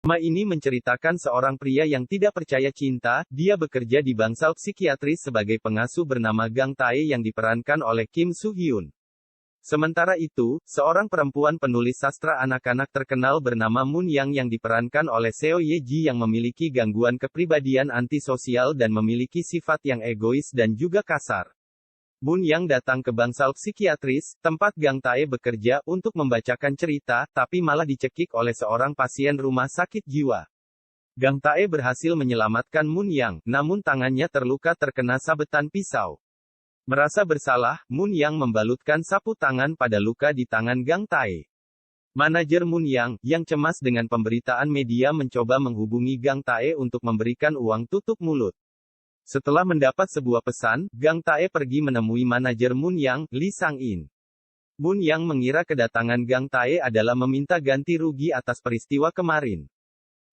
Drama ini menceritakan seorang pria yang tidak percaya cinta. Dia bekerja di bangsal psikiatris sebagai pengasuh bernama Gang Tae yang diperankan oleh Kim Soo Hyun. Sementara itu, seorang perempuan penulis sastra anak-anak terkenal bernama Moon Yang yang diperankan oleh Seo Ye Ji yang memiliki gangguan kepribadian antisosial dan memiliki sifat yang egois dan juga kasar. Moon Yang datang ke bangsal psikiatris, tempat Gang Tae bekerja, untuk membacakan cerita, tapi malah dicekik oleh seorang pasien rumah sakit jiwa. Gang Tae berhasil menyelamatkan Moon Yang, namun tangannya terluka terkena sabetan pisau. Merasa bersalah, Moon Yang membalutkan sapu tangan pada luka di tangan Gang Tae. Manajer Moon yang cemas dengan pemberitaan media mencoba menghubungi Gang Tae untuk memberikan uang tutup mulut. Setelah mendapat sebuah pesan, Gang Tae pergi menemui manajer Moon Yang, Lee Sang-in. Moon Yang mengira kedatangan Gang Tae adalah meminta ganti rugi atas peristiwa kemarin.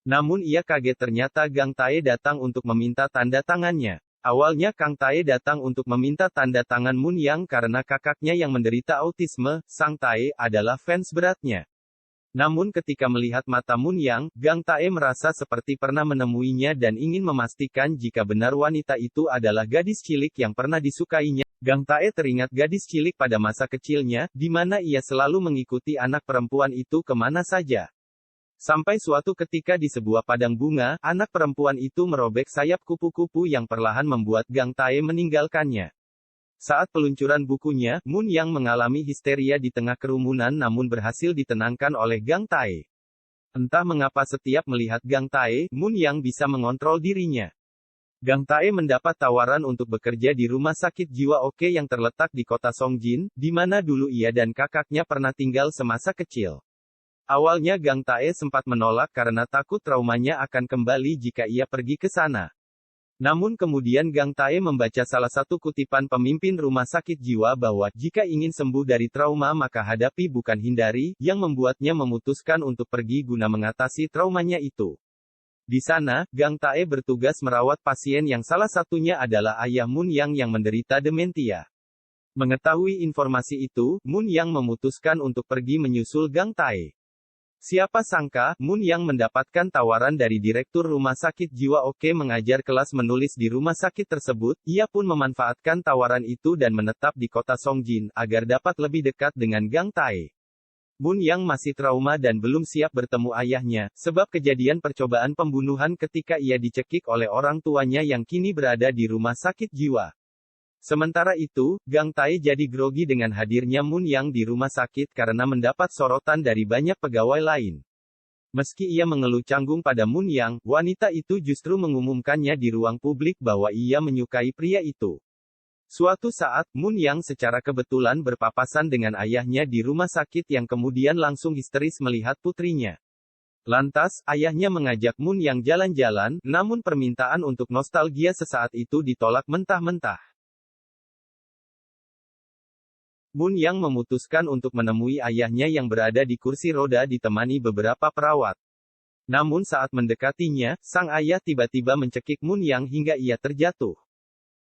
Namun ia kaget ternyata Gang Tae datang untuk meminta tanda tangannya. Awalnya Kang Tae datang untuk meminta tanda tangan Moon Yang karena kakaknya yang menderita autisme. Sang Tae adalah fans beratnya. Namun ketika melihat mata Moon Yang, Gang Tae merasa seperti pernah menemuinya dan ingin memastikan jika benar wanita itu adalah gadis cilik yang pernah disukainya. Gang Tae teringat gadis cilik pada masa kecilnya, di mana ia selalu mengikuti anak perempuan itu kemana saja. Sampai suatu ketika di sebuah padang bunga, anak perempuan itu merobek sayap kupu-kupu yang perlahan membuat Gang Tae meninggalkannya. Saat peluncuran bukunya, Moon Yang mengalami histeria di tengah kerumunan namun berhasil ditenangkan oleh Gang Tae. Entah mengapa setiap melihat Gang Tae, Moon Yang bisa mengontrol dirinya. Gang Tae mendapat tawaran untuk bekerja di rumah sakit jiwa Oke yang terletak di kota Songjin, di mana dulu ia dan kakaknya pernah tinggal semasa kecil. Awalnya Gang Tae sempat menolak karena takut traumanya akan kembali jika ia pergi ke sana. Namun kemudian Gang Tae membaca salah satu kutipan pemimpin rumah sakit jiwa bahwa, jika ingin sembuh dari trauma maka hadapi bukan hindari, yang membuatnya memutuskan untuk pergi guna mengatasi traumanya itu. Di sana, Gang Tae bertugas merawat pasien yang salah satunya adalah ayah Moon Yang menderita dementia. Mengetahui informasi itu, Moon Yang memutuskan untuk pergi menyusul Gang Tae. Siapa sangka, Moon Yang mendapatkan tawaran dari direktur rumah sakit jiwa Oke mengajar kelas menulis di rumah sakit tersebut. Ia pun memanfaatkan tawaran itu dan menetap di kota Songjin, agar dapat lebih dekat dengan Gang Tae. Moon Yang masih trauma dan belum siap bertemu ayahnya, sebab kejadian percobaan pembunuhan ketika ia dicekik oleh orang tuanya yang kini berada di rumah sakit jiwa. Sementara itu, Gang Tae jadi grogi dengan hadirnya Moon Yang di rumah sakit karena mendapat sorotan dari banyak pegawai lain. Meski ia mengeluh canggung pada Moon Yang, wanita itu justru mengumumkannya di ruang publik bahwa ia menyukai pria itu. Suatu saat, Moon Yang secara kebetulan berpapasan dengan ayahnya di rumah sakit yang kemudian langsung histeris melihat putrinya. Lantas, ayahnya mengajak Moon Yang jalan-jalan, namun permintaan untuk nostalgia sesaat itu ditolak mentah-mentah. Moon Yang memutuskan untuk menemui ayahnya yang berada di kursi roda ditemani beberapa perawat. Namun saat mendekatinya, sang ayah tiba-tiba mencekik Moon Yang hingga ia terjatuh.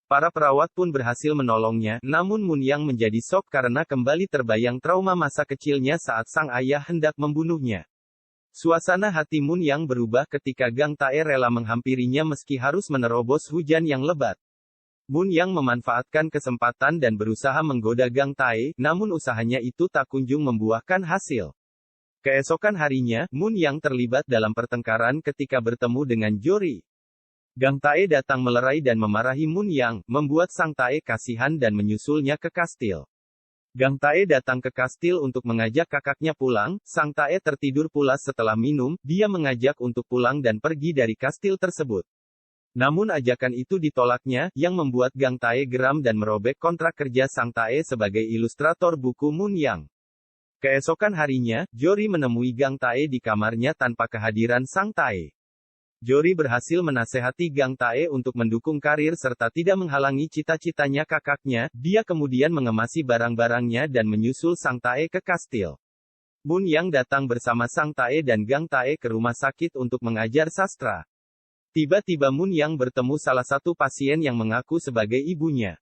Para perawat pun berhasil menolongnya, namun Moon Yang menjadi shock karena kembali terbayang trauma masa kecilnya saat sang ayah hendak membunuhnya. Suasana hati Moon Yang berubah ketika Gang Tae rela menghampirinya meski harus menerobos hujan yang lebat. Moon Yang memanfaatkan kesempatan dan berusaha menggoda Gang Tae, namun usahanya itu tak kunjung membuahkan hasil. Keesokan harinya, Moon Yang terlibat dalam pertengkaran ketika bertemu dengan Jori. Gang Tae datang melerai dan memarahi Moon Yang, membuat sang Tae kasihan dan menyusulnya ke kastil. Gang Tae datang ke kastil untuk mengajak kakaknya pulang. Sang Tae tertidur pulas setelah minum. Dia mengajak untuk pulang dan pergi dari kastil tersebut. Namun ajakan itu ditolaknya, yang membuat Gang Tae geram dan merobek kontrak kerja sang Tae sebagai ilustrator buku Moon Yang. Keesokan harinya, Jori menemui Gang Tae di kamarnya tanpa kehadiran sang Tae. Jori berhasil menasehati Gang Tae untuk mendukung karir serta tidak menghalangi cita-citanya kakaknya. Dia kemudian mengemasi barang-barangnya dan menyusul sang Tae ke kastil. Moon Yang datang bersama sang Tae dan Gang Tae ke rumah sakit untuk mengajar sastra. Tiba-tiba Moon Yang bertemu salah satu pasien yang mengaku sebagai ibunya.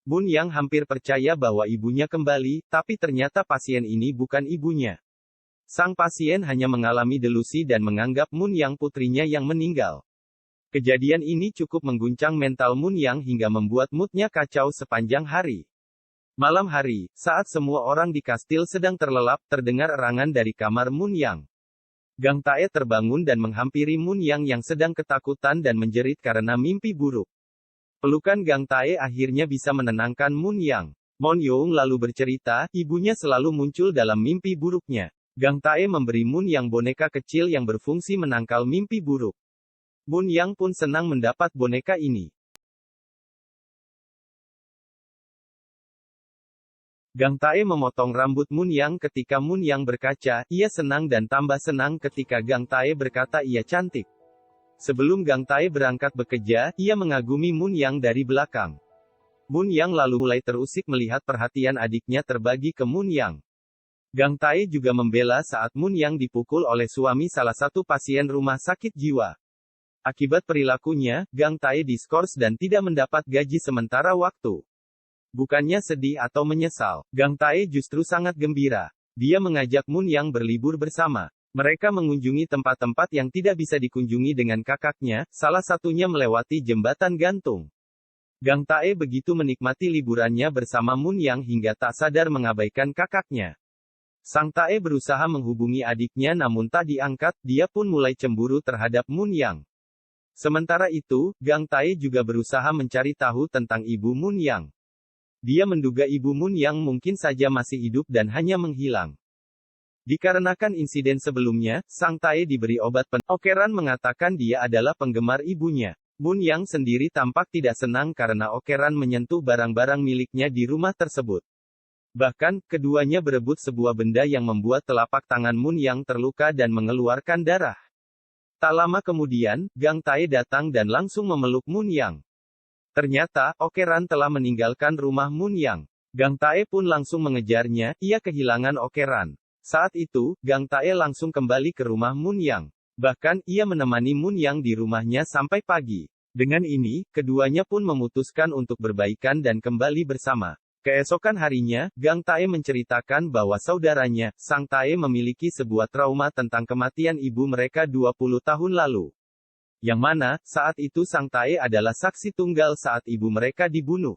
Moon Yang hampir percaya bahwa ibunya kembali, tapi ternyata pasien ini bukan ibunya. Sang pasien hanya mengalami delusi dan menganggap Moon Yang putrinya yang meninggal. Kejadian ini cukup mengguncang mental Moon Yang hingga membuat moodnya kacau sepanjang hari. Malam hari, saat semua orang di kastil sedang terlelap, terdengar erangan dari kamar Moon Yang. Gang Tae terbangun dan menghampiri Moon Yang sedang ketakutan dan menjerit karena mimpi buruk. Pelukan Gang Tae akhirnya bisa menenangkan Moon Yang. Moon Young lalu bercerita, ibunya selalu muncul dalam mimpi buruknya. Gang Tae memberi Moon Yang boneka kecil yang berfungsi menangkal mimpi buruk. Moon Yang pun senang mendapat boneka ini. Gang Tae memotong rambut Moon Yang ketika Moon Yang berkaca, ia senang dan tambah senang ketika Gang Tae berkata ia cantik. Sebelum Gang Tae berangkat bekerja, ia mengagumi Moon Yang dari belakang. Moon Yang lalu mulai terusik melihat perhatian adiknya terbagi ke Moon Yang. Gang Tae juga membela saat Moon Yang dipukul oleh suami salah satu pasien rumah sakit jiwa. Akibat perilakunya, Gang Tae diskors dan tidak mendapat gaji sementara waktu. Bukannya sedih atau menyesal, Gang Tae justru sangat gembira. Dia mengajak Moon Yang berlibur bersama. Mereka mengunjungi tempat-tempat yang tidak bisa dikunjungi dengan kakaknya, salah satunya melewati jembatan gantung. Gang Tae begitu menikmati liburannya bersama Moon Yang hingga tak sadar mengabaikan kakaknya. Sang Tae berusaha menghubungi adiknya namun tak diangkat, dia pun mulai cemburu terhadap Moon Yang. Sementara itu, Gang Tae juga berusaha mencari tahu tentang ibu Moon Yang. Dia menduga ibu Moon Yang mungkin saja masih hidup dan hanya menghilang. Dikarenakan insiden sebelumnya, Sang Tae diberi obat Okeran mengatakan dia adalah penggemar ibunya. Moon Yang sendiri tampak tidak senang karena Okeran menyentuh barang-barang miliknya di rumah tersebut. Bahkan, keduanya berebut sebuah benda yang membuat telapak tangan Moon Yang terluka dan mengeluarkan darah. Tak lama kemudian, Gang Tae datang dan langsung memeluk Moon Yang. Ternyata, Okeran telah meninggalkan rumah Moon Yang. Gang Tae pun langsung mengejarnya, ia kehilangan Okeran. Saat itu, Gang Tae langsung kembali ke rumah Moon Yang. Bahkan, ia menemani Moon Yang di rumahnya sampai pagi. Dengan ini, keduanya pun memutuskan untuk berbaikan dan kembali bersama. Keesokan harinya, Gang Tae menceritakan bahwa saudaranya, Sang Tae memiliki sebuah trauma tentang kematian ibu mereka 20 tahun lalu. Yang mana, saat itu Sang Tae adalah saksi tunggal saat ibu mereka dibunuh.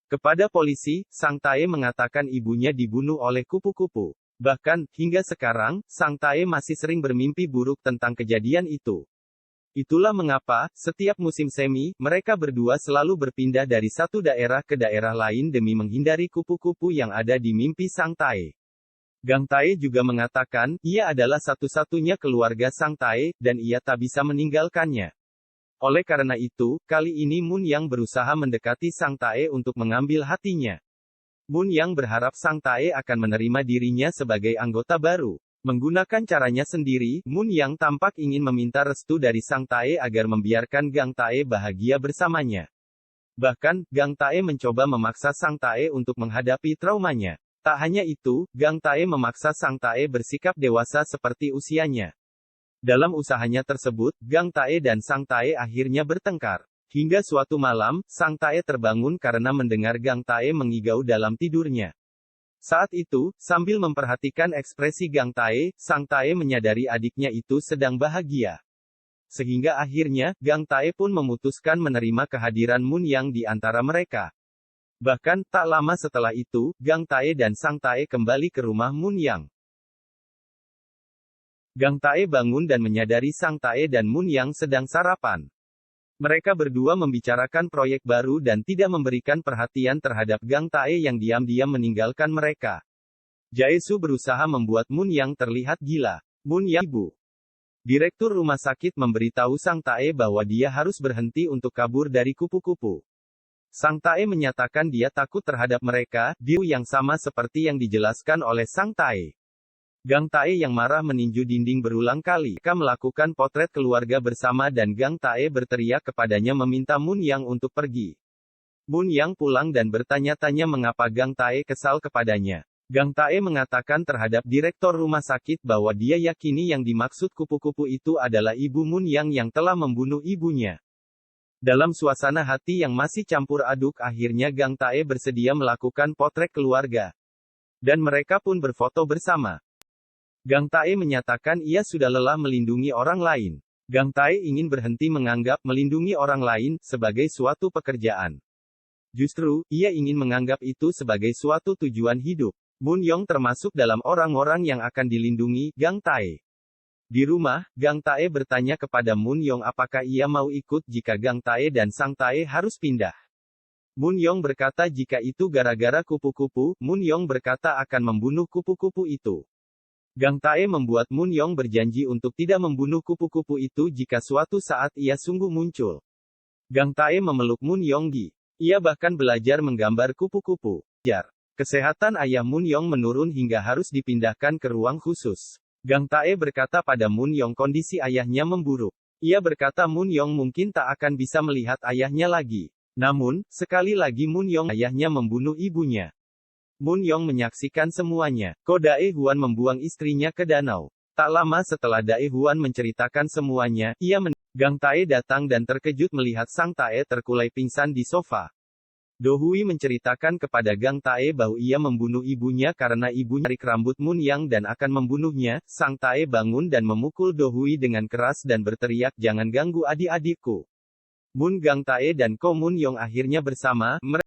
Kepada polisi, Sang Tae mengatakan ibunya dibunuh oleh kupu-kupu. Bahkan, hingga sekarang, Sang Tae masih sering bermimpi buruk tentang kejadian itu. Itulah mengapa, setiap musim semi, mereka berdua selalu berpindah dari satu daerah ke daerah lain demi menghindari kupu-kupu yang ada di mimpi Sang Tae. Gang Tae juga mengatakan, ia adalah satu-satunya keluarga Sang Tae, dan ia tak bisa meninggalkannya. Oleh karena itu, kali ini Moon Yang berusaha mendekati Sang Tae untuk mengambil hatinya. Moon Yang berharap Sang Tae akan menerima dirinya sebagai anggota baru. Menggunakan caranya sendiri, Moon Yang tampak ingin meminta restu dari Sang Tae agar membiarkan Gang Tae bahagia bersamanya. Bahkan, Gang Tae mencoba memaksa Sang Tae untuk menghadapi traumanya. Tak hanya itu, Gang Tae memaksa Sang Tae bersikap dewasa seperti usianya. Dalam usahanya tersebut, Gang Tae dan Sang Tae akhirnya bertengkar. Hingga suatu malam, Sang Tae terbangun karena mendengar Gang Tae mengigau dalam tidurnya. Saat itu, sambil memperhatikan ekspresi Gang Tae, Sang Tae menyadari adiknya itu sedang bahagia. Sehingga akhirnya, Gang Tae pun memutuskan menerima kehadiran Moon Yang di antara mereka. Bahkan, tak lama setelah itu, Gang Tae dan Sang Tae kembali ke rumah Moon Yang. Gang Tae bangun dan menyadari Sang Tae dan Moon Yang sedang sarapan. Mereka berdua membicarakan proyek baru dan tidak memberikan perhatian terhadap Gang Tae yang diam-diam meninggalkan mereka. Jaesu berusaha membuat Moon Yang terlihat gila. Moon Yang, ibu. Direktur rumah sakit memberitahu Sang Tae bahwa dia harus berhenti untuk kabur dari kupu-kupu. Sang Tae menyatakan dia takut terhadap mereka, deal yang sama seperti yang dijelaskan oleh Sang Tae. Gang Tae yang marah meninju dinding berulang kali. Mereka melakukan potret keluarga bersama dan Gang Tae berteriak kepadanya meminta Moon Yang untuk pergi. Moon Yang pulang dan bertanya-tanya mengapa Gang Tae kesal kepadanya. Gang Tae mengatakan terhadap direktur rumah sakit bahwa dia yakini yang dimaksud kupu-kupu itu adalah ibu Moon yang telah membunuh ibunya. Dalam suasana hati yang masih campur aduk akhirnya Gang Tae bersedia melakukan potret keluarga. Dan mereka pun berfoto bersama. Gang Tae menyatakan ia sudah lelah melindungi orang lain. Gang Tae ingin berhenti menganggap melindungi orang lain sebagai suatu pekerjaan. Justru, ia ingin menganggap itu sebagai suatu tujuan hidup. Moon Young termasuk dalam orang-orang yang akan dilindungi Gang Tae. Di rumah, Gang Tae bertanya kepada Moon Young apakah ia mau ikut jika Gang Tae dan Sang Tae harus pindah. Moon Young berkata jika itu gara-gara kupu-kupu, Moon Young berkata akan membunuh kupu-kupu itu. Gang Tae membuat Moon Young berjanji untuk tidak membunuh kupu-kupu itu jika suatu saat ia sungguh muncul. Gang Tae memeluk Moon Young ia bahkan belajar menggambar kupu-kupu. Kesehatan ayah Moon Young menurun hingga harus dipindahkan ke ruang khusus. Gang Tae berkata pada Moon Young kondisi ayahnya memburuk. Ia berkata Moon Young mungkin tak akan bisa melihat ayahnya lagi. Namun, sekali lagi Moon Young ayahnya membunuh ibunya. Moon Young menyaksikan semuanya. Ko Dae Huan membuang istrinya ke danau. Tak lama setelah Dae Huan menceritakan semuanya, Gang Tae datang dan terkejut melihat Sang Tae terkulai pingsan di sofa. Do Hui menceritakan kepada Gang Tae bahwa ia membunuh ibunya karena ibunya tarik rambut Moon Yang dan akan membunuhnya. Sang Tae bangun dan memukul Do Hui dengan keras dan berteriak jangan ganggu adik-adikku. Moon Gang Tae dan Ko Moon Young akhirnya bersama mereka.